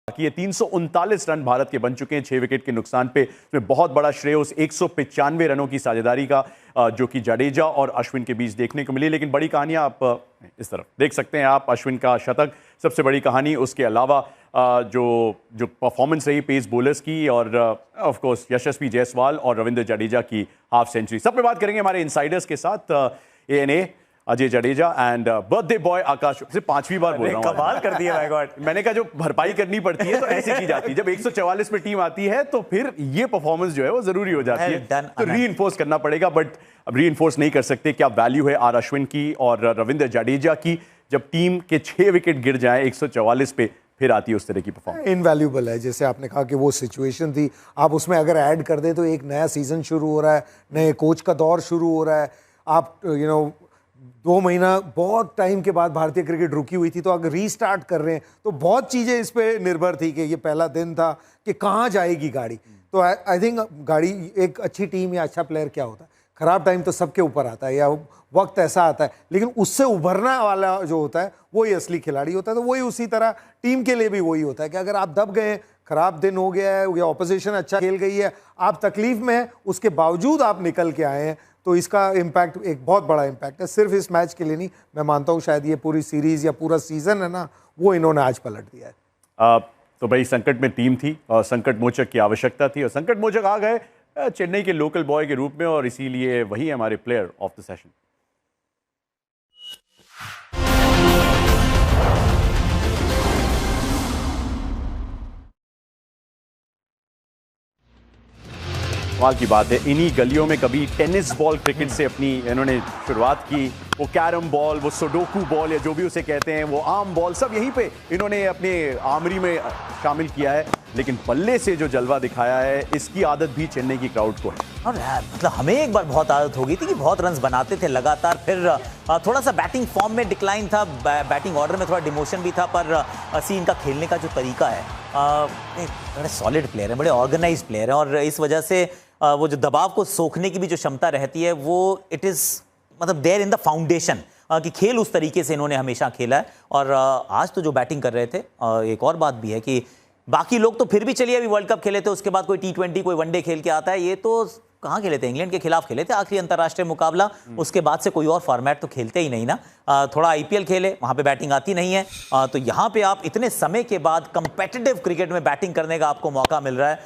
बाकी ये 339 रन भारत के बन चुके हैं 6 विकेट के नुकसान पे। इसमें बहुत बड़ा श्रेय उस 195 रनों की साझेदारी का जो कि जडेजा और अश्विन के बीच देखने को मिली। लेकिन बड़ी कहानियां आप इस तरफ देख सकते हैं आप, अश्विन का शतक सबसे बड़ी कहानी, उसके अलावा जो परफॉर्मेंस रही पेस बॉलर्स की, और ऑफ कोर्स यशस्वी जायसवाल और रविंद्र जडेजा की हाफ सेंचुरी। सब पे बात करेंगे हमारे इनसाइडर्स के साथ। ANA Ajay Jadeja and birthday boy Aakash, सिर्फ 5वीं बार बोल रहा हूं, कमाल कर दिया माय गॉड। मैंने कहा जो भरपाई करनी पड़ती है तो ऐसे की जाती है, जब 144 पे टीम आती है तो फिर ये परफॉर्मेंस जो है वो जरूरी हो जाती है, तो रीइंफोर्स करना पड़ेगा। बट अब रीइंफोर्स नहीं कर सकते। क्या वैल्यू है आर अश्विन की और रविंद्र जडेजा की जब टीम के 6 विकेट गिर जाए 144 पे, फिर आती है उस तरह की परफॉर्मेंस। इनवैल्यूएबल है। जैसे आपने कहा कि वो सिचुएशन थी, आप उसमें अगर ऐड कर दे तो एक नया सीजन शुरू हो रहा है, नए कोच का दौर शुरू हो रहा है। आप 2 महीना बहुत टाइम के बाद भारतीय क्रिकेट रुकी हुई थी, तो अगर रीस्टार्ट कर रहे हैं तो बहुत चीज़ें इस पे निर्भर थी कि ये पहला दिन था कि कहाँ जाएगी गाड़ी। तो आई थिंक गाड़ी, एक अच्छी टीम या अच्छा प्लेयर क्या होता है, खराब टाइम तो सबके ऊपर आता है या वक्त ऐसा आता है, लेकिन उससे उभरना वाला जो होता है वही असली खिलाड़ी होता है। तो वही उसी तरह टीम के लिए भी वही होता है कि अगर आप दब गए, खराब दिन हो गया है या ऑपोजिशन अच्छा खेल गई है, आप तकलीफ में हैं, उसके बावजूद आप निकल के आए हैं, तो इसका इम्पैक्ट एक बहुत बड़ा इम्पैक्ट है। सिर्फ इस मैच के लिए नहीं, मैं मानता हूँ शायद ये पूरी सीरीज या पूरा सीजन है ना, वो इन्होंने आज पलट दिया है। तो भाई संकट में टीम थी और संकट मोचक की आवश्यकता थी, और संकट मोचक आ गए चेन्नई के लोकल बॉय के रूप में, और इसीलिए वही हमारे प्लेयर ऑफ द सेशन। कमाल की बात है, इन्हीं गलियों में कभी टेनिस बॉल क्रिकेट से अपनी इन्होंने शुरुआत की। वो कैरम बॉल, वो सुडोकू बॉल या जो भी उसे कहते हैं, वो आम बॉल, सब यहीं पे इन्होंने अपने आमरी में शामिल किया है। लेकिन बल्ले से जो जलवा दिखाया है, इसकी आदत भी चेन्नई की क्राउड को है। और मतलब हमें एक बार बहुत आदत हो गई थी कि बहुत रन्स बनाते थे लगातार, फिर थोड़ा सा बैटिंग फॉर्म में डिक्लाइन था, बैटिंग ऑर्डर में थोड़ा डिमोशन भी था, पर इनका खेलने का जो तरीका है, बड़े सॉलिड प्लेयर हैं, बड़े ऑर्गेनाइज प्लेयर हैं, और इस वजह से वो जो दबाव को सोखने की भी जो क्षमता रहती है, वो इट इज़ मतलब देयर इन द फाउंडेशन, कि खेल उस तरीके से इन्होंने हमेशा खेला है। और आज तो जो बैटिंग कर रहे थे, एक और बात भी है कि बाकी लोग तो फिर भी चलिए अभी वर्ल्ड कप खेले थे, उसके बाद कोई T20 कोई वनडे खेल के आता है, ये तो कहाँ खेले थे, इंग्लैंड के खिलाफ खेले थे आखिरी अंतर्राष्ट्रीय मुकाबला, उसके बाद से कोई और फॉर्मेट तो खेलते ही नहीं ना। थोड़ा IPL खेले, वहाँ पे बैटिंग आती नहीं है, तो यहाँ पे आप इतने समय के बाद कंपेटिटिव क्रिकेट में बैटिंग करने का आपको मौका मिल रहा है,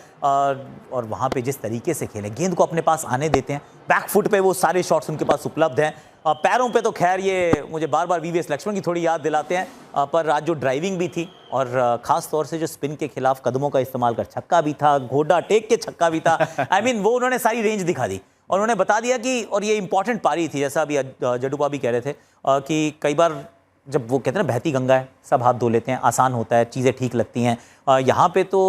और वहाँ पे जिस तरीके से खेलें, गेंद को अपने पास आने देते हैं, बैक फुट पे वो सारे शॉट्स उनके पास उपलब्ध हैं, पैरों पे तो खैर ये मुझे बार बार VVS लक्ष्मण की थोड़ी याद दिलाते हैं, पर आज जो ड्राइविंग भी थी, और खास तौर से जो स्पिन के खिलाफ कदमों का इस्तेमाल कर छक्का भी था, घोड़ा टेक के छक्का भी था, आई मीन वो उन्होंने सारी रेंज दिखा दी, और उन्होंने बता दिया कि, और ये इंपॉर्टेंट पारी थी, जैसा अभी जडुपा भी कह रहे थे कि कई बार जब वो कहते हैं ना बहती गंगा है, सब हाथ धो लेते हैं, आसान होता है, चीज़ें ठीक लगती हैं, यहाँ पे तो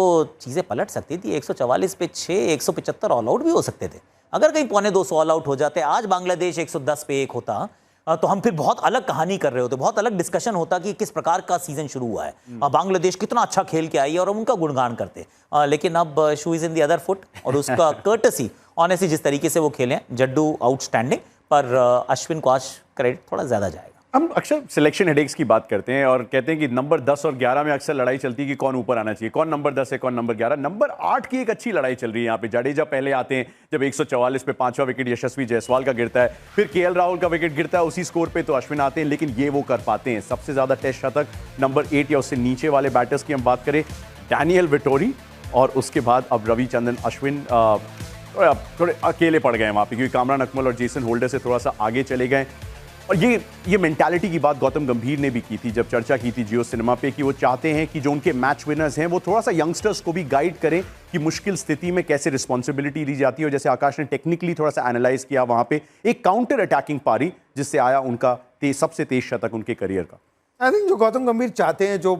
चीज़ें पलट सकती थी। 144 पे 6, 175 ऑल आउट भी हो सकते थे, अगर कहीं 225 ऑल आउट हो जाते, आज बांग्लादेश 110 पे 1 होता, तो हम फिर बहुत अलग कहानी कर रहे होते, बहुत अलग डिस्कशन होता कि किस प्रकार का सीजन शुरू हुआ है, बांग्लादेश कितना अच्छा खेल के आई है, और हम उनका गुणगान करते। लेकिन अब shoe is in the other foot, और उसका कर्टसी ऑनेस्टली जिस तरीके से वो खेले, जड्डू आउटस्टैंडिंग, पर अश्विन को आज क्रेडिट थोड़ा ज़्यादा जाएगा। हम अक्सर सिलेक्शन हेडेक्स की बात करते हैं और कहते हैं कि नंबर 10 और 11 में अक्सर लड़ाई चलती है कि कौन ऊपर आना चाहिए, कौन नंबर 10 है, कौन नंबर 11। नंबर 8 की एक अच्छी लड़ाई चल रही है यहाँ पे। जडेजा पहले आते हैं, जब 144 पे 5वां विकेट यशस्वी जायसवाल का गिरता है, फिर KL राहुल का विकेट गिरता है उसी स्कोर पे, तो अश्विन आते हैं, लेकिन ये वो कर पाते हैं। सबसे ज्यादा टेस्ट शतक नंबर 8 या उससे नीचे वाले बैटर्स की हम बात करें, डैनियल विटोरी, और उसके बाद अब रविचंद्रन अश्विन थोड़े अकेले पड़ गए वहाँ पे, क्योंकि कामरान अकमल और जेसन होल्डर से थोड़ा सा आगे चले गए। और ये मेंटालिटी की बात गौतम गंभीर ने भी की थी, जब चर्चा की थी जियो सिनेमा पे, कि वो चाहते हैं कि जो उनके मैच विनर्स हैं वो थोड़ा सा यंगस्टर्स को भी गाइड करें कि मुश्किल स्थिति में कैसे रिस्पॉन्सिबिलिटी ली जाती है। और जैसे आकाश ने टेक्निकली थोड़ा सा एनालाइज किया, वहां पे एक काउंटर अटैकिंग पारी जिससे आया उनका सबसे तेज शतक उनके करियर का। आई थिंक जो गौतम गंभीर चाहते हैं, जो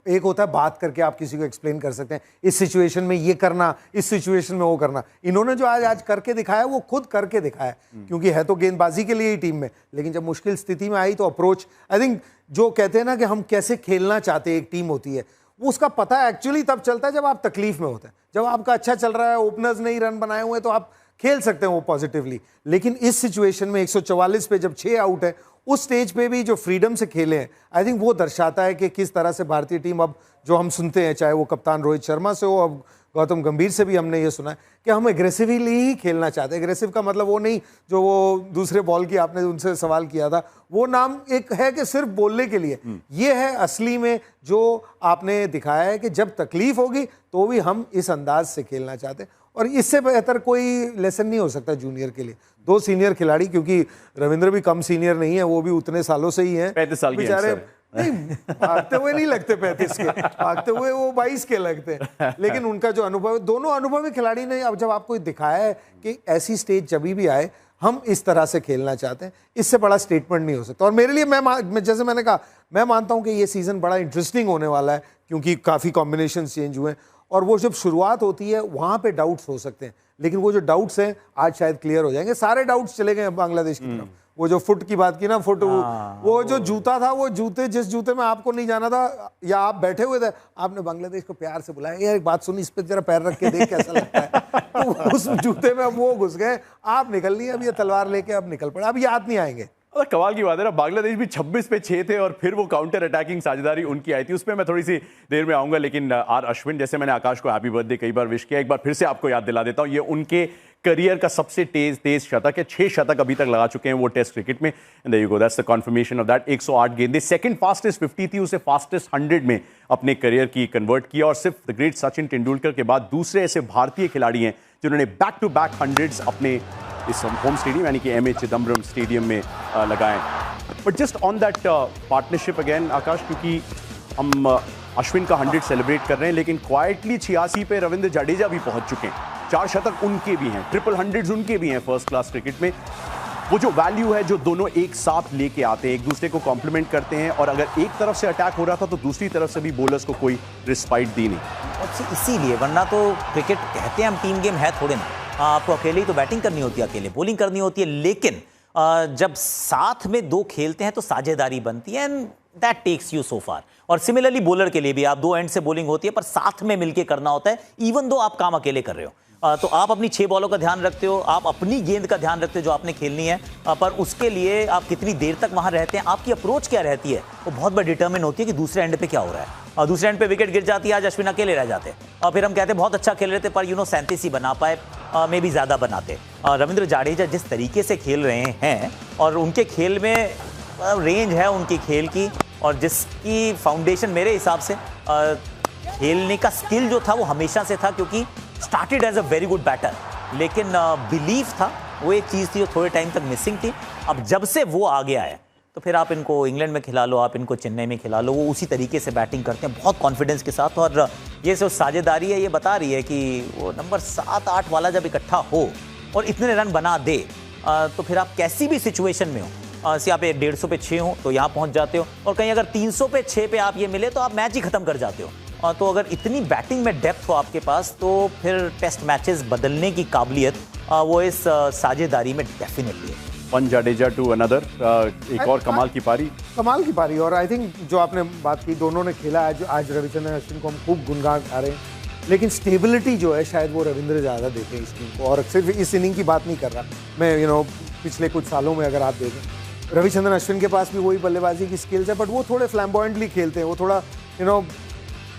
एक होता है बात करके आप किसी को एक्सप्लेन कर सकते हैं, इस सिचुएशन में ये करना, इस सिचुएशन में वो करना। इन्होंने जो आज करके दिखाया वो खुद करके दिखाया, क्योंकि है तो गेंदबाजी के लिए ही टीम में, लेकिन जब मुश्किल स्थिति में आई तो अप्रोच, आई थिंक जो कहते हैं ना कि हम कैसे खेलना चाहते हैं, एक टीम होती है, वो उसका पता एक्चुअली तब चलता है जब आप तकलीफ में होते हैं। जब आपका अच्छा चल रहा है, ओपनर्स ने ही रन बनाए हुए हैं, तो आप खेल सकते हैं वो पॉजिटिवली। लेकिन इस सिचुएशन में 144 पे जब 6 आउट है, उस स्टेज पे भी जो फ्रीडम से खेले हैं, आई थिंक वो दर्शाता है कि किस तरह से भारतीय टीम अब जो हम सुनते हैं, चाहे वो कप्तान रोहित शर्मा से हो, अब गौतम गंभीर से भी हमने ये सुना है कि हम एग्रेसिवली ही खेलना चाहते हैं। एग्रेसिव का मतलब वो नहीं जो वो दूसरे बॉल की आपने उनसे सवाल किया था, वो नाम एक है कि सिर्फ बोलने के लिए, ये है असली में जो आपने दिखाया है कि जब तकलीफ होगी तो भी हम इस अंदाज से खेलना चाहते हैं। और इससे बेहतर कोई लेसन नहीं हो सकता जूनियर के लिए। 2 सीनियर खिलाड़ी, क्योंकि रविंद्र भी कम सीनियर नहीं है, वो भी उतने सालों से ही हैं, 35 साल के बेचारे। नहीं, भागते हुए नहीं लगते 35 के, भागते हुए वो 22 के लगते हैं। लेकिन उनका जो अनुभव, दोनों अनुभवी खिलाड़ी ने अब जब आपको दिखाया है कि ऐसी स्टेज जब भी आए हम इस तरह से खेलना चाहते हैं, इससे बड़ा स्टेटमेंट नहीं हो सकता। और मेरे लिए मैं जैसे मैंने कहा, मैं मानता हूं कि ये सीजन बड़ा इंटरेस्टिंग होने वाला है, क्योंकि काफ़ी कॉम्बिनेशन चेंज हुए हैं। और वो जब शुरुआत होती है वहाँ पे डाउट्स हो सकते हैं, लेकिन वो जो डाउट्स हैं आज शायद क्लियर हो जाएंगे। सारे डाउट्स चले गए बांग्लादेश की तरफ। वो जो फुट की बात की ना, फुट, वो जो जूता था, वो जूते, जिस जूते में आपको नहीं जाना था या आप बैठे हुए थे, आपने बांग्लादेश को प्यार से बुलाया, यार एक बात सुनी, इस पे जरा पैर रख के देख कैसा लगता है। तो उस जूते में वो घुस गए, आप निकल लिए, अब ये तलवार लेके अब निकल पड़े, अब याद नहीं आएंगे। और कमाल की बात है ना, बांग्लादेश भी 26 पे 6 थे और फिर वो काउंटर अटैकिंग साझेदारी उनकी आई थी। उस पर मैं थोड़ी सी देर में आऊंगा, लेकिन आर अश्विन, जैसे मैंने आकाश को हैप्पी बर्थडे कई बार विश किया, एक बार फिर से आपको याद दिला देता हूं, ये उनके करियर का सबसे तेज शतक है। 6 शतक अभी तक लगा चुके हैं वो टेस्ट क्रिकेट में। And there you go, that's the confirmation of that. 108 गेंदें, सेकंड फास्टेस्ट 50 थी, उसे फास्टेस्ट 100 में अपने करियर की कन्वर्ट किया। और सिर्फ द ग्रेट सचिन तेंदुलकर के बाद दूसरे ऐसे भारतीय खिलाड़ी हैं जिन्होंने बैक टू बैक 100s अपने इस होम स्टेडियम यानी कि एमए चिदम्बरम स्टेडियम में लगाए। But just on that partnership again Aakash, क्योंकि हम अश्विन का 100 सेलिब्रेट कर रहे हैं, लेकिन क्वाइटली 86 पे रविंद्र जडेजा भी पहुंच चुके हैं। 4 शतक उनके भी हैं, ट्रिपल 100s उनके भी हैं फर्स्ट क्लास क्रिकेट में। वो जो वैल्यू है, जो दोनों एक साथ लेके आते हैं, एक दूसरे को कॉम्प्लीमेंट करते हैं, और अगर एक तरफ से अटैक हो रहा था तो दूसरी तरफ से भी बॉलर्स को कोई रिस्पाइट दी नहीं। और इसीलिए, वरना तो क्रिकेट कहते हैं हम टीम गेम है थोड़े ना, आपको अकेले ही तो बैटिंग करनी होती है, अकेले बॉलिंग करनी होती है, लेकिन जब साथ में 2 खेलते हैं तो साझेदारी बनती है, and that takes you so far. और सिमिलरली बॉलर के लिए भी, आप 2 एंड से बॉलिंग होती है पर साथ में मिलके करना होता है, इवन दो आप काम अकेले कर रहे हो। तो आप अपनी 6 बॉलों का ध्यान रखते हो, आप अपनी गेंद का ध्यान रखते हो जो आपने खेलनी है, पर उसके लिए आप कितनी देर तक वहां रहते हैं, आपकी अप्रोच क्या रहती है, वो बहुत बड़ी डिटर्मिन होती है कि दूसरे एंड पे क्या हो रहा है। और दूसरे एंड पे विकेट गिर जाती है, आज अश्विन अकेले रह जाते हैं, और फिर हम कहते हैं बहुत अच्छा खेल रहे थे, पर 37 ही बना पाए, मे भी ज्यादा बनाते। रविंद्र जडेजा जिस तरीके से खेल रहे हैं, और उनके खेल में रेंज है उनकी खेल की, और जिसकी फाउंडेशन मेरे हिसाब से खेलने का स्किल जो था वो हमेशा से था, क्योंकि started as a very good batter, लेकिन बिलीफ था, वो एक चीज़ थी जो थोड़े टाइम तक मिसिंग थी। अब जब से वो आ गया है तो फिर आप इनको इंग्लैंड में खिला लो, आप इनको चेन्नई में खिला लो, वो उसी तरीके से बैटिंग करते हैं बहुत कॉन्फिडेंस के साथ। और ये जो साझेदारी है ये बता रही है कि वो नंबर 7-8 वाला जब इकट्ठा हो और इतने रन बना दे, तो फिर आप कैसी भी सिचुएशन में हो, से आप 150 पे 6 हो तो यहाँ पहुँच जाते हो, और कहीं अगर 300 पे 6 पे आप ये मिले तो आप मैच ही खत्म कर जाते हो। तो अगर इतनी बैटिंग में डेप्थ हो आपके पास, तो फिर टेस्ट मैचेस बदलने की काबिलियत वो इस साझेदारी में डेफिनेटली है। वन जडेजा टू अनदर, एक और कमाल की पारी। और आई थिंक जो आपने बात की, दोनों ने खेला आज रविचंद्रन अश्विन को हम खूब गुणगान गा रहे हैं, लेकिन स्टेबिलिटी जो है शायद वो रविंद्र ज़्यादा देते हैं इस टीम को। और सिर्फ इस इनिंग की बात नहीं कर रहा मैं, पिछले कुछ सालों में अगर आप देखें, रविचंद्रन अश्विन के पास भी वही बल्लेबाजी की स्किल्स है, बट वो थोड़े फ्लैम्बॉयंटली खेलते हैं, वो थोड़ा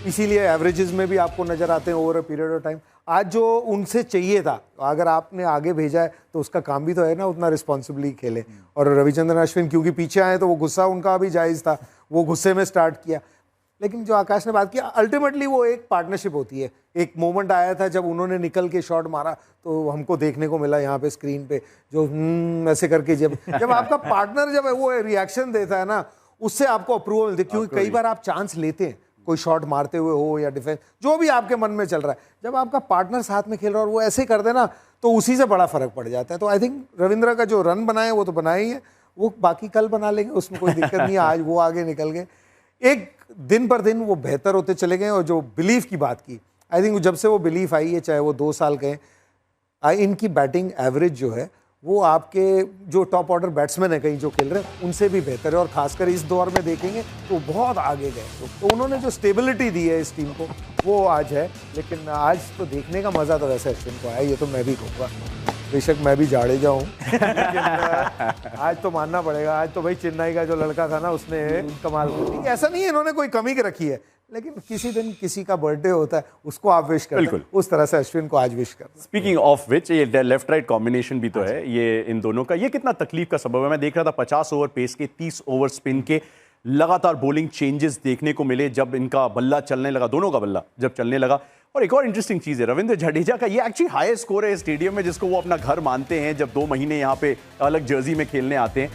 इसीलिए एवरेजेस में भी आपको नजर आते हैं over a period of time. आज जो उनसे चाहिए था, अगर आपने आगे भेजा है तो उसका काम भी तो है ना, उतना रिस्पॉन्सिबली खेले। और रविचंद्रन अश्विन क्योंकि पीछे आए तो वो गुस्सा उनका भी जायज़ था, वो गुस्से में स्टार्ट किया। लेकिन जो आकाश ने बात की, अल्टीमेटली वो एक पार्टनरशिप होती है। एक मोमेंट आया था जब उन्होंने निकल के शॉट मारा, तो हमको देखने को मिला यहाँ पे स्क्रीन पे, जो ऐसे करके जब आपका पार्टनर जब वो रिएक्शन देता है ना, उससे आपको अप्रूवल मिलती है। क्योंकि कई बार आप चांस लेते हैं कोई शॉट मारते हुए हो या डिफेंस, जो भी आपके मन में चल रहा है, जब आपका पार्टनर साथ में खेल रहा है और वो ऐसे कर देना, तो उसी से बड़ा फर्क पड़ जाता है। तो आई थिंक रविंद्र का जो रन बनाए वो तो बनाए ही है, वो बाकी कल बना लेंगे, उसमें कोई दिक्कत नहीं है। आज वो आगे निकल गए, एक दिन पर दिन वो बेहतर होते चले गए। और जो बिलीफ की बात की, आई थिंक जब से वो बिलीफ आई है, चाहे वो 2 साल के, इनकी बैटिंग एवरेज जो है वो आपके जो टॉप ऑर्डर बैट्समैन है कहीं जो खेल रहे हैं उनसे भी बेहतर है। और खासकर इस दौर में देखेंगे तो बहुत आगे गए, तो उन्होंने जो स्टेबिलिटी दी है इस टीम को वो आज है। लेकिन आज तो देखने का मज़ा तो वैसे अश्विन को आया, ये तो मैं भी कहूँगा। बेशक मैं भी जाडेजा हूँ लेकिन आज तो मानना पड़ेगा, आज तो भाई चेन्नई का जो लड़का था ना उसने कमाल कर दी। ऐसा नहीं है इन्होंने कोई कमी रखी है, लेकिन किसी दिन किसी का बर्थडे होता है उसको आप विश करते हैं, उस तरह से अश्विन को आज विश करते हैं। स्पीकिंग ऑफ विच, ये लेफ्ट राइट कॉम्बिनेशन भी तो है ये इन दोनों का, ये कितना तकलीफ का सबब है। मैं देख रहा था 50 ओवर पेस के, 30 ओवर स्पिन के, लगातार बॉलिंग चेंजेस देखने को मिले जब इनका बल्ला चलने लगा, दोनों का बल्ला जब चलने लगा। और एक और इंटरेस्टिंग चीज है, रविंद्र जडेजा का ये एक्चुअली हाईएस्ट स्कोर है स्टेडियम में, जिसको वो अपना घर मानते हैं जब 2 महीने यहाँ पे अलग जर्सी में खेलने आते हैं,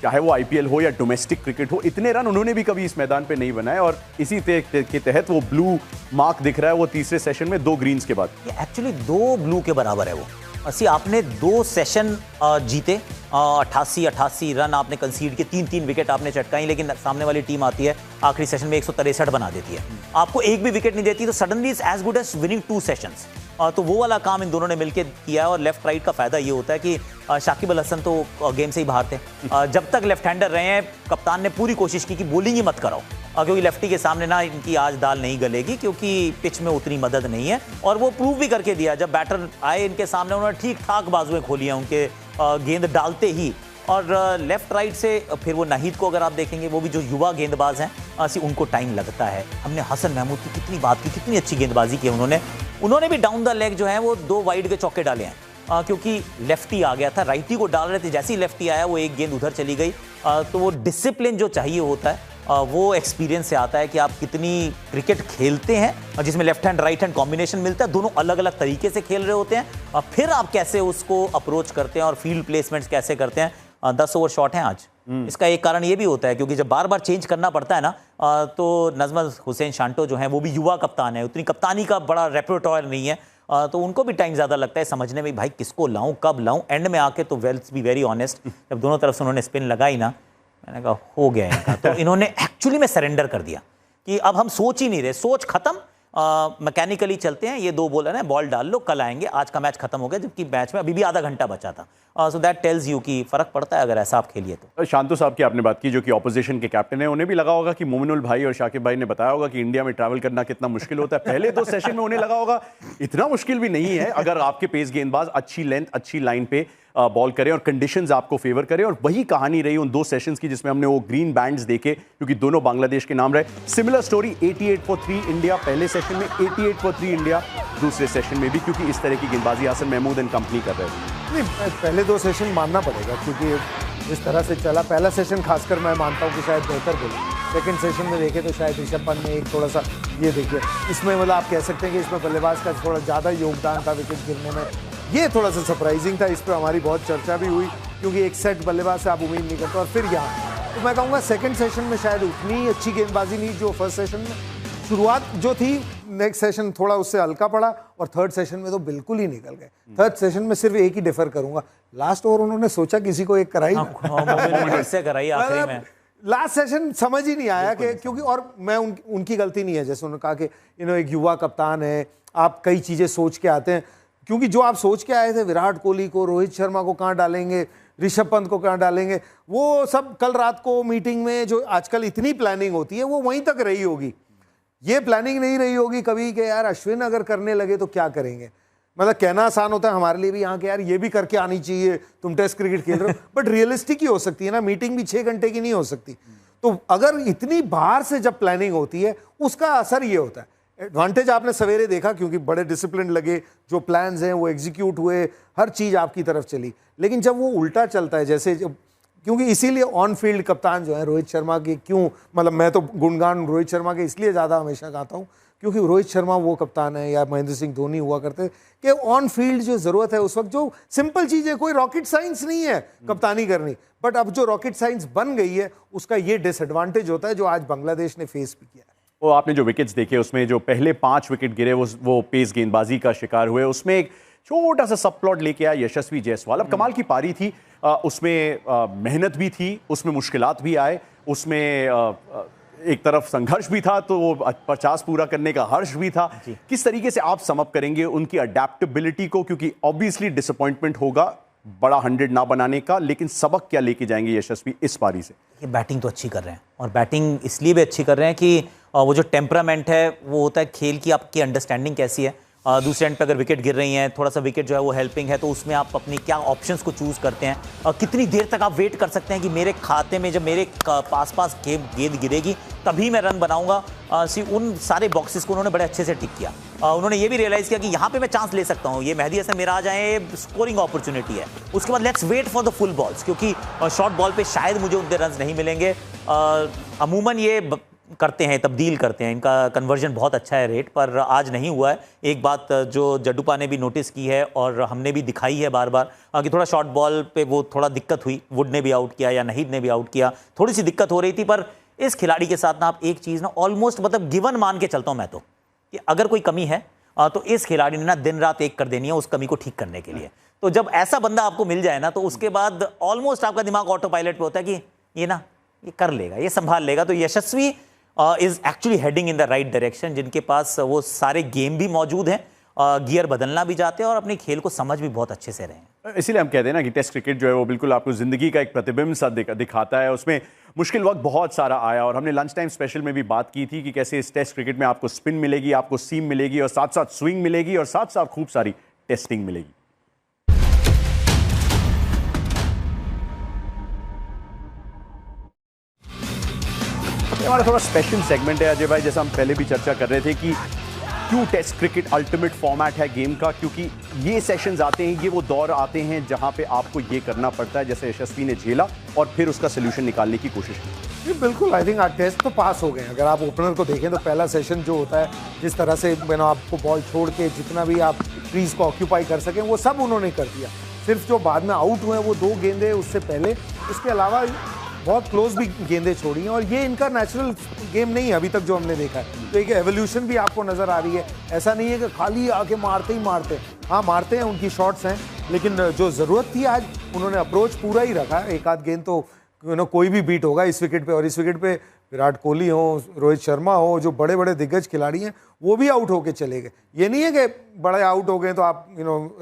चाहे वो आईपीएल हो या डोमेस्टिक क्रिकेट हो। इतने रन उन्होंने भी कभी इस मैदान पे नहीं बनाए, और इसी के तहत वो ब्लू मार्क दिख रहा है वो तीसरे सेशन में 2 ग्रीन्स के बाद। ये एक्चुअली 2 ब्लू के बराबर है वो। अस्सी आपने 2 सेशन जीते, 88 रन आपने कंसीड के, 3 विकेट आपने चटकाई, लेकिन सामने वाली टीम आती है आखिरी सेशन में 163 बना देती है, आपको एक भी विकेट नहीं देती, तो suddenly is as good as winning 2 sessions. तो वो वाला काम इन दोनों ने मिलकर किया है। और लेफ्ट राइट का फायदा ये होता है कि शाकिब अल हसन तो गेम से ही बाहर थे, जब तक लेफ्ट हैंडर रहे हैं कप्तान ने पूरी कोशिश की कि बॉलिंग ही मत कराओ, क्योंकि लेफ्टी के सामने ना इनकी आज दाल नहीं गलेगी, क्योंकि पिच में उतनी मदद नहीं है। और वो प्रूव भी करके दिया, जब बैटर आए इनके सामने उन्होंने ठीक ठाक बाजुएं खोली हैं उनके गेंद डालते ही। और लेफ्ट राइट से फिर वो नाहिद को अगर आप देखेंगे, वो भी जो युवा गेंदबाज हैं, उनको टाइम लगता है। हमने हसन महमूद की कितनी बात की, कितनी अच्छी गेंदबाजी की उन्होंने भी डाउन द लेग जो है वो 2 वाइड के चौके डाले हैं, क्योंकि लेफ्टी आ गया था, राइटी को डाल रहे थे, जैसे ही लेफ्टी आया वो एक गेंद उधर चली गई। तो वो डिसिप्लिन जो चाहिए होता है वो एक्सपीरियंस से आता है कि आप कितनी क्रिकेट खेलते हैं, जिसमें left hand right hand combination मिलता है, दोनों अलग अलग तरीके से खेल रहे होते हैं, फिर आप कैसे उसको अप्रोच करते हैं और फील्ड प्लेसमेंट्स कैसे करते हैं। 10 ओवर शॉट हैं आज। इसका एक कारण ये भी होता है क्योंकि जब बार बार चेंज करना पड़ता है ना, तो नजमत हुसैन शांटो जो हैं वो भी युवा कप्तान है, उतनी कप्तानी का बड़ा रेपर्टोयर नहीं है, तो उनको भी टाइम ज़्यादा लगता है समझने में भाई किसको लाऊं, कब लाऊं। एंड में आके तो वेल्स बी वेरी ऑनेस्ट, जब दोनों तरफ से उन्होंने स्पिन लगाई ना, मैंने कहा हो गया इनका। तो इन्होंने एक्चुअली में सरेंडर कर दिया कि अब हम सोच ही नहीं रहे, सोच खत्म, मैकेनिकली चलते हैं, ये 2 बॉलर हैं, बॉल डाल लो, कल आएंगे, आज का मैच खत्म हो गया, जबकि मैच में अभी भी आधा घंटा बचा था। सो दैट टेल्स यू कि फर्क पड़ता है अगर ऐसा आप खेलिए तो। शांतु साहब की आपने बात की जो कि ऑपोजिशन के कैप्टन है, उन्हें भी लगा होगा कि मोमिनुल भाई और शाकिब भाई ने बताया होगा कि इंडिया में ट्रैवल करना कितना मुश्किल होता है। पहले 2 सेशन में उन्हें लगा होगा इतना मुश्किल भी नहीं है अगर आपके पेस गेंदबाज अच्छी लेंथ अच्छी लाइन पे बॉल करें और कंडीशंस आपको फेवर करें। और वही कहानी रही उन 2 सेशंस की जिसमें हमने वो ग्रीन बैंड्स देखे, क्योंकि दोनों बांग्लादेश के नाम रहे। सिमिलर स्टोरी 88 फॉर 3 इंडिया पहले सेशन में, 88 फॉर 3 इंडिया दूसरे सेशन में भी, क्योंकि इस तरह की गेंदबाजी हसन महमूद एंड कंपनी कर रहे थे। नहीं, पहले 2 सेशन मानना पड़ेगा, क्योंकि इस तरह से चला। पहला सेशन खासकर मैं मानता हूँ कि शायद बेहतर बोला। सेकंड सेशन में देखे तो शायद ऋषभ पंत ने एक थोड़ा सा ये देखिए, इसमें मतलब आप कह सकते हैं कि इसमें बल्लेबाज का थोड़ा ज़्यादा योगदान था विकेट गिरने में, ये थोड़ा सा सरप्राइजिंग था। इस पर हमारी बहुत चर्चा भी हुई, क्योंकि एक सेट बल्लेबाज से आप उम्मीद नहीं करते। और फिर यहाँ तो मैं कहूँगा सेकंड सेशन में शायद उतनी अच्छी गेंदबाजी नहीं जो फर्स्ट सेशन में। शुरुआत जो थी, नेक्स्ट सेशन थोड़ा उससे हल्का पड़ा, और थर्ड सेशन में तो बिल्कुल ही निकल गए। थर्ड सेशन में सिर्फ एक ही डिफर करूंगा, लास्ट ओवर उन्होंने सोचा किसी को एक कराई, कराई आखिरी में। लास्ट सेशन समझ ही नहीं आया कि, क्योंकि और मैं उनकी गलती नहीं है, जैसे उन्होंने कहा कि एक युवा कप्तान है, आप कई चीज़ें सोच के आते हैं, क्योंकि जो आप सोच के आए थे विराट कोहली को, रोहित शर्मा को कहाँ डालेंगे, ऋषभ पंत को कहाँ डालेंगे, वो सब कल रात को मीटिंग में जो आजकल इतनी प्लानिंग होती है वो वहीं तक रही होगी। ये प्लानिंग नहीं रही होगी कभी कि यार अश्विन अगर करने लगे तो क्या करेंगे। मतलब कहना आसान होता है हमारे लिए भी यहाँ के, यार ये भी करके आनी चाहिए, तुम टेस्ट क्रिकेट खेल रहे हो, बट रियलिस्टिक ही हो सकती है ना, मीटिंग भी 6 घंटे की नहीं हो सकती। तो अगर इतनी बाहर से जब प्लानिंग होती है उसका असर ये होता है। एडवांटेज आपने सवेरे देखा क्योंकि बड़े डिसिप्लिन लगे, जो प्लान्स हैं वो एग्जीक्यूट हुए, हर चीज़ आपकी तरफ चली। लेकिन जब वो उल्टा चलता है, जैसे जब, क्योंकि इसीलिए ऑन फील्ड कप्तान जो है रोहित शर्मा के, क्यों मतलब मैं तो गुणगान रोहित शर्मा के इसलिए ज़्यादा हमेशा गाता हूँ क्योंकि रोहित शर्मा वो कप्तान है, या महेंद्र सिंह धोनी हुआ करते कि ऑन फील्ड जो ज़रूरत है उस वक्त, जो सिंपल चीज़ है, कोई रॉकेट साइंस नहीं है कप्तानी करनी, बट अब जो रॉकेट साइंस बन गई है उसका ये डिसएडवांटेज होता है जो आज बांग्लादेश ने फेस भी किया है। वो आपने जो विकेट्स देखे उसमें जो पहले 5 विकेट गिरे वो पेस गेंदबाजी का शिकार हुए, उसमें एक छोटा सा सब प्लॉट लेके आया यशस्वी जायसवाल। अब कमाल की पारी थी, उसमें मेहनत भी थी, उसमें मुश्किलात भी आए, उसमें एक तरफ संघर्ष भी था, तो वो 50 पूरा करने का हर्ष भी था। किस तरीके से आप सम अप करेंगे उनकी अडेप्टेबिलिटी को, क्योंकि ऑब्वियसली डिसअपॉइंटमेंट होगा बड़ा 100 ना बनाने का, लेकिन सबक क्या लेके जाएंगे यशस्वी इस पारी से? ये बैटिंग तो अच्छी कर रहे हैं, और बैटिंग इसलिए भी अच्छी कर रहे हैं कि वो जो टेम्परामेंट है वो होता है खेल की, आपकी अंडरस्टैंडिंग कैसी है, दूसरे एंड पे अगर विकेट गिर रही हैं, थोड़ा सा विकेट जो है वो हेल्पिंग है, तो उसमें आप अपनी क्या ऑप्शंस को चूज करते हैं, कितनी देर तक आप वेट कर सकते हैं कि मेरे खाते में जब मेरे पास गेंद गिरेगी तभी मैं रन बनाऊंगा। उन सारे बॉक्सेस को उन्होंने बड़े अच्छे से टिक किया। उन्होंने ये भी रियलाइज किया कि यहाँ पे मैं चांस ले सकता हूँ, ये मेहदी हसन मिराज आए, स्कोरिंग अपॉर्चुनिटी है। उसके बाद let's wait for the full balls, क्योंकि शॉर्ट बॉल पे शायद मुझे उतने रन नहीं मिलेंगे। अमूमन ये करते हैं, तब्दील करते हैं, इनका कन्वर्जन बहुत अच्छा है रेट, पर आज नहीं हुआ है। एक बात जो जड्डूपा ने भी नोटिस की है और हमने भी दिखाई है बार बार कि थोड़ा शॉर्ट बॉल पे वो थोड़ा दिक्कत हुई। वुड ने भी आउट किया या नहीद ने भी आउट किया, थोड़ी सी दिक्कत हो रही थी। पर इस खिलाड़ी के साथ ना आप एक चीज़ ना ऑलमोस्ट मतलब गिवन मान के चलता हूँ मैं तो, कि अगर कोई कमी है तो इस खिलाड़ी ने ना दिन रात एक कर देनी है उस कमी को ठीक करने के लिए। तो जब ऐसा बंदा आपको मिल जाए ना, तो उसके बाद ऑलमोस्ट आपका दिमाग ऑटो पायलट पे होता है कि ये कर लेगा, ये संभाल लेगा। तो Yashasvi is actually heading in the right direction, जिनके पास वो सारे गेम भी मौजूद हैं, गियर बदलना भी चाहते हैं और अपने खेल को समझ भी बहुत अच्छे से रहे हैं। इसीलिए हम कहते हैं ना कि टेस्ट क्रिकेट जो है वो बिल्कुल आपको जिंदगी का एक प्रतिबिंब सा दिखाता है। उसमें मुश्किल वक्त बहुत सारा आया और हमने लंच टाइम स्पेशल में भी बात की थी कि कैसे इस टेस्ट क्रिकेट में आपको स्पिन मिलेगी, आपको सीम मिलेगी और साथ साथ स्विंग मिलेगी और साथ साथ खूब सारी टेस्टिंग मिलेगी। हमारा थोड़ा स्पेशल सेगमेंट है अजय भाई, जैसा हम पहले भी चर्चा कर रहे थे कि क्यों टेस्ट क्रिकेट अल्टीमेट फॉर्मेट है गेम का, क्योंकि ये सेशंस आते हैं, ये वो दौर आते हैं जहां पे आपको ये करना पड़ता है जैसे यशस्वी ने झेला और फिर उसका सोल्यूशन निकालने की कोशिश की। जी बिल्कुल, आई थिंक आज टेस्ट तो पास हो गए। अगर आप ओपनर को देखें तो पहला सेशन जो होता है, जिस तरह से आपको बॉल छोड़ के जितना भी आप क्रीज को ऑक्यूपाई कर सकें वो सब उन्होंने कर दिया। सिर्फ जो बाद में आउट हुए वो 2 गेंदे उससे पहले, उसके अलावा बहुत क्लोज भी गेंदें छोड़ी हैं और ये इनका नेचुरल गेम नहीं है अभी तक जो हमने देखा है। तो एक एवोल्यूशन भी आपको नज़र आ रही है। ऐसा नहीं है कि खाली आके मारते ही मारते, हाँ मारते हैं, उनकी शॉट्स हैं, लेकिन जो ज़रूरत थी आज उन्होंने अप्रोच पूरा ही रखा। एक आध गेंद तो कोई भी बीट होगा इस विकेट पे, और इस विकेट पे विराट कोहली हो, रोहित शर्मा हो, जो बड़े बड़े दिग्गज खिलाड़ी हैं वो भी आउट होके चले गए। ये नहीं है कि बड़े आउट हो गए तो आप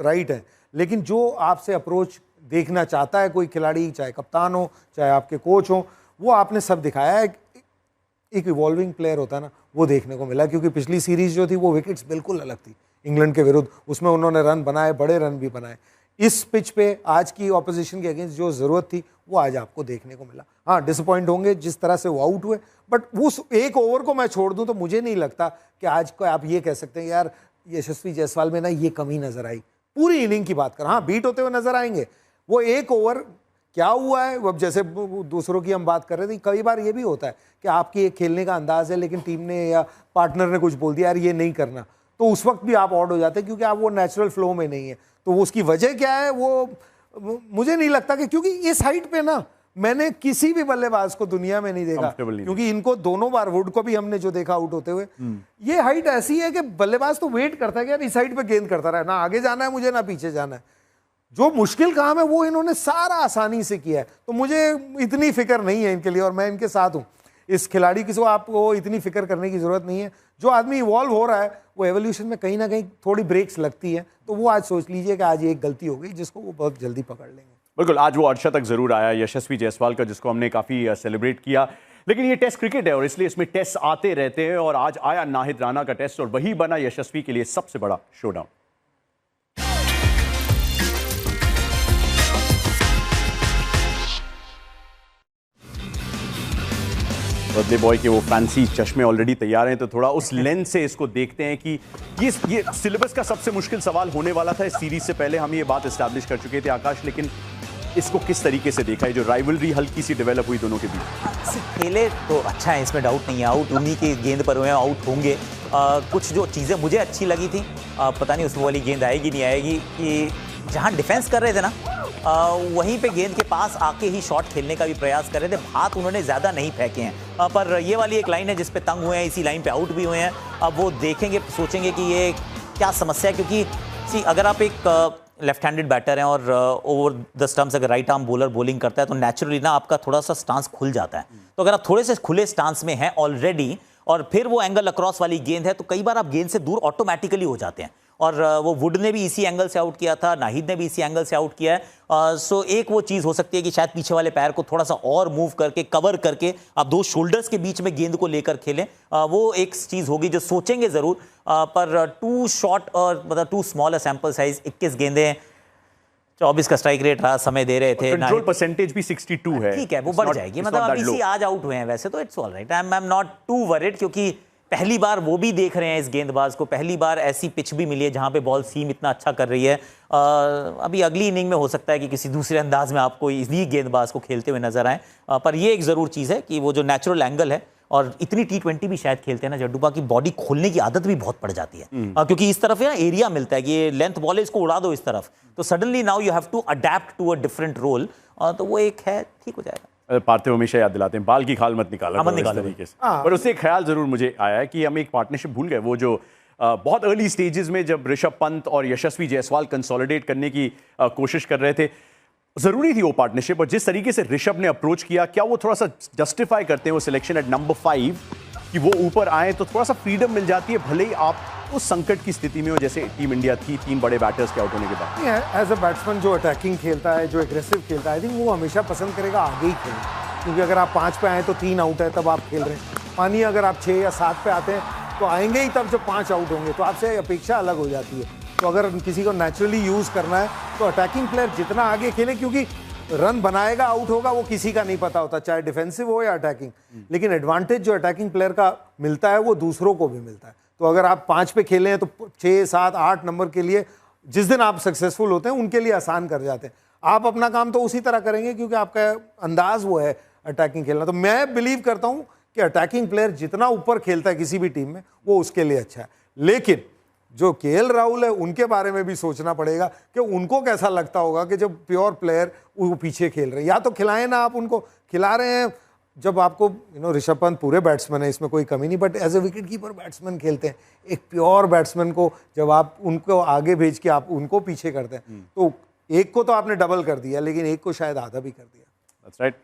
राइट है, लेकिन जो आपसे अप्रोच देखना चाहता है कोई खिलाड़ी, चाहे कप्तान हो चाहे आपके कोच हो, वो आपने सब दिखाया है। एक इवॉल्विंग प्लेयर होता है ना, वो देखने को मिला, क्योंकि पिछली सीरीज जो थी वो विकेट्स बिल्कुल अलग थी इंग्लैंड के विरुद्ध, उसमें उन्होंने रन बनाए, बड़े रन भी बनाए। इस पिच पे आज की ऑपोजिशन के अगेंस्ट जो ज़रूरत थी वो आज आपको देखने को मिला। हाँ डिसअपॉइंट होंगे जिस तरह से वो आउट हुए, बट उस एक ओवर को मैं छोड़ दूं तो मुझे नहीं लगता कि आज को आप ये कह सकते हैं यार यशस्वी जायसवाल में ना ये कमी नज़र आई। पूरी इनिंग की बात कर, हाँ बीट होते हुए नजर आएंगे, वो एक ओवर क्या हुआ है। अब जैसे दूसरों की हम बात कर रहे थे, कई बार ये भी होता है कि आपकी एक खेलने का अंदाज है लेकिन टीम ने या पार्टनर ने कुछ बोल दिया यार ये नहीं करना, तो उस वक्त भी आप आउट हो जाते हैं क्योंकि आप वो नेचुरल फ्लो में नहीं है। तो वो उसकी वजह क्या है वो मुझे नहीं लगता कि, क्योंकि इस हाइट पे ना मैंने किसी भी बल्लेबाज को दुनिया में नहीं देखा, क्योंकि इनको दोनों बार वुड को भी हमने जो देखा आउट होते हुए, ये हाइट ऐसी है कि बल्लेबाज तो वेट करता है कि यार इस हाइट पे गेंद करता रहे, ना आगे जाना है मुझे ना पीछे जाना है। जो मुश्किल काम है वो इन्होंने सारा आसानी से किया है, तो मुझे इतनी फिक्र नहीं है इनके लिए और मैं इनके साथ हूँ। इस खिलाड़ी की आपको इतनी फिक्र करने की जरूरत नहीं है। जो आदमी इवॉल्व हो रहा है वो एवोल्यूशन में कहीं ना कहीं थोड़ी ब्रेक्स लगती है, तो वो आज सोच लीजिए कि आज एक गलती हो गई जिसको वो बहुत जल्दी पकड़ लेंगे। बिल्कुल, आज वो अर्धशतक जरूर आया यशस्वी जायसवाल का, जिसको हमने काफी सेलिब्रेट किया, लेकिन ये टेस्ट क्रिकेट है और इसलिए इसमें टेस्ट आते रहते हैं और आज आया नाहिद राणा का टेस्ट और वही बना यशस्वी के लिए सबसे बड़ा शोडाउन। बदले बॉय के वो फैंसी चश्मे ऑलरेडी तैयार हैं, तो थोड़ा उस लेंस से इसको देखते हैं कि ये सिलेबस का सबसे मुश्किल सवाल होने वाला था। इस सीरीज से पहले हम ये बात एस्टैब्लिश कर चुके थे आकाश, लेकिन इसको किस तरीके से देखा है, जो राइवलरी हल्की सी डेवलप हुई दोनों के बीच। खेले तो अच्छा है, इसमें डाउट नहीं है, आउट उन्हीं की गेंद पर हुए हैं, आउट होंगे। कुछ जो चीज़ें मुझे अच्छी लगी थी, पता नहीं उसमें वाली गेंद आएगी नहीं आएगी, कि जहाँ डिफेंस कर रहे थे ना वहीं पे गेंद के पास आके ही शॉट खेलने का भी प्रयास कर रहे थे। हाथ उन्होंने ज़्यादा नहीं फेंके हैं, पर ये वाली एक लाइन है जिस पे तंग हुए हैं, इसी लाइन पे आउट भी हुए हैं। अब वो देखेंगे, सोचेंगे कि ये क्या समस्या है, क्योंकि अगर आप एक लेफ्ट हैंडेड बैटर हैं और ओवर द स्टम्प्स अगर राइट आर्म बॉलर बॉलिंग करता है तो नेचुरली ना आपका थोड़ा सा स्टांस खुल जाता है। तो अगर आप थोड़े से खुले स्टांस में हैं ऑलरेडी और फिर वो एंगल अक्रॉस वाली गेंद है तो कई बार आप गेंद से दूर ऑटोमेटिकली हो जाते हैं और वो वुड ने भी इसी एंगल से आउट किया था, नाहिद ने भी इसी एंगल से आउट किया है। सो एक वो चीज़ हो सकती है कि शायद पीछे वाले पैर को थोड़ा सा और मूव करके, कवर करके आप दो शोल्डर्स के बीच में गेंद को लेकर खेलें, वो एक चीज़ होगी जो सोचेंगे ज़रूर। पर टू शॉर्ट और मतलब टू स्मॉल सैंपल साइज, 21 गेंदें, 24 का स्ट्राइक रेट रहा, समय दे रहे थे, कंट्रोल परसेंटेज भी 62 है। ठीक है, वो बढ़ जाएगी। मतलब अभी इसी आज आउट हुए हैं वैसे तो it's all right, I am not to worried, क्योंकि पहली बार वो भी देख रहे हैं इस गेंदबाज को, पहली बार ऐसी पिच भी मिली है जहां पे बॉल सीम इतना अच्छा कर रही है। अभी अगली इनिंग में हो सकता है कि किसी दूसरे अंदाज में आपको इसी गेंदबाज को खेलते हुए नजर आए, पर ये एक जरूर चीज़ है कि वो जो नेचुरल एंगल है, और इतनी T20 भी शायद खेलते हैं ना जड्डूबा की बॉडी खोलने की आदत भी बहुत पड़ जाती है, क्योंकि इस तरफ ना एरिया मिलता है कि ये लेंथ बॉल है, इसको उड़ा दो इस तरफ, तो suddenly now you have to adapt to a different role, तो वो एक है, ठीक हो जाएगा। पार्थिव हमेशा याद दिलाते हैं, बाल की खाल मत निकाला मत करो निकालो इस तरीके से। पर उससे एक ख्याल जरूर मुझे आया है कि हम एक पार्टनरशिप भूल गए, वो जो बहुत अर्ली स्टेजेस में जब ऋषभ पंत और यशस्वी जायसवाल कंसोलिडेट करने की कोशिश कर रहे थे, जरूरी थी वो पार्टनरशिप, और जिस तरीके से ऋषभ ने अप्रोच किया, क्या वो थोड़ा सा जस्टिफाई करते हैं वो सिलेक्शन एट नंबर 5 कि वो ऊपर आए तो थोड़ा सा फ्रीडम मिल जाती है, भले ही आप उस संकट की स्थिति में हो जैसे टीम इंडिया थी 3 बड़े बैटर्स के आउट होने के बाद। एज अ बैट्समैन जो अटैकिंग खेलता है, जो एग्रेसिव खेलता है, आई थिंक वो हमेशा पसंद करेगा आगे ही खेलें, क्योंकि अगर आप 5 पे आए तो 3 आउट है तब आप खेल रहे हैं, मानिए अगर आप 6 या 7 पे आते हैं तो आएंगे ही तब जब 5 आउट होंगे, तो आपसे अपेक्षा अलग हो जाती है। तो अगर किसी को नेचुरली यूज़ करना है तो अटैकिंग प्लेयर जितना आगे खेले, क्योंकि रन बनाएगा आउट होगा वो किसी का नहीं पता होता, चाहे डिफेंसिव हो या अटैकिंग, लेकिन एडवांटेज जो अटैकिंग प्लेयर का मिलता है वो दूसरों को भी मिलता है। तो अगर आप 5 पे खेले हैं तो 6, 7, 8 नंबर के लिए जिस दिन आप सक्सेसफुल होते हैं उनके लिए आसान कर जाते हैं। आप अपना काम तो उसी तरह करेंगे क्योंकि आपका अंदाज वो है अटैकिंग खेलना। तो मैं बिलीव करता हूं कि अटैकिंग प्लेयर जितना ऊपर खेलता है किसी भी टीम में वो उसके लिए अच्छा है, लेकिन जो KL राहुल है उनके बारे में भी सोचना पड़ेगा कि उनको कैसा लगता होगा कि जब प्योर प्लेयर वो पीछे खेल रहे हैं। या तो खिलाएं ना, आप उनको खिला रहे हैं, जब आपको ऋषभ पंत पूरे बैट्समैन है, इसमें कोई कमी नहीं, but as a wicket keeper batsman खेलते हैं, एक प्योर बैट्समैन को जब आप उनको आगे भेज के आप उनको पीछे करते हैं, तो एक को तो आपने डबल कर दिया लेकिन एक को शायद आधा भी कर दिया। That's right.